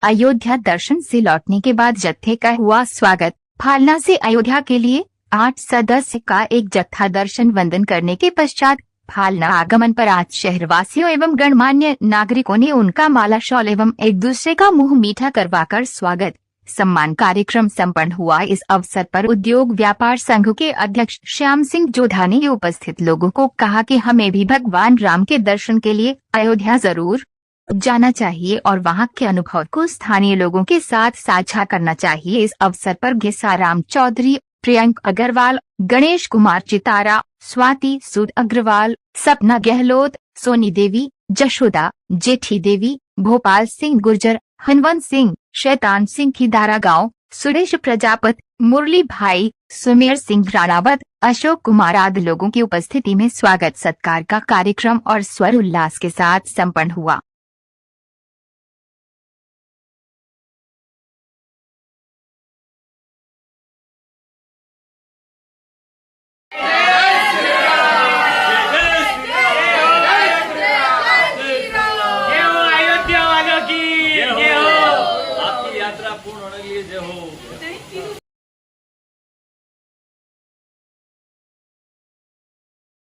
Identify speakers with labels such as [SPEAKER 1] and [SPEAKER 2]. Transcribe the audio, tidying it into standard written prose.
[SPEAKER 1] अयोध्या दर्शन से लौटने के बाद जत्थे का हुआ स्वागत। फालना से अयोध्या के लिए 8 सदस्य का एक जत्था दर्शन वंदन करने के पश्चात फालना आगमन पर आज शहरवासियों एवं गणमान्य नागरिकों ने उनका माला शॉल एवं एक दूसरे का मुंह मीठा करवाकर स्वागत सम्मान कार्यक्रम संपन्न हुआ। इस अवसर पर उद्योग व्यापार संघ के अध्यक्ष श्याम सिंह जोधा ने उपस्थित लोगों को कहा कि हमें भी भगवान राम के दर्शन के लिए अयोध्या जरूर जाना चाहिए और वहां के अनुभव को स्थानीय लोगों के साथ साझा करना चाहिए। इस अवसर पर घिसाराम चौधरी, प्रियंक अग्रवाल, गणेश कुमार चितारा, स्वाति सूद अग्रवाल, सपना गहलोत, सोनी देवी, जशोदा, जेठी देवी, भोपाल सिंह गुर्जर, हनवंत सिंह, शैतान सिंह खिदारा गांव, सुरेश प्रजापत, मुरली भाई, सुमेर सिंह राणावत, अशोक कुमार आदि लोगों की उपस्थिति में स्वागत सत्कार का कार्यक्रम और स्वर उल्लास के साथ संपन्न हुआ।
[SPEAKER 2] अयोध्या वालों की जय हो। आपकी यात्रा पूर्ण होने के लिए जय हो।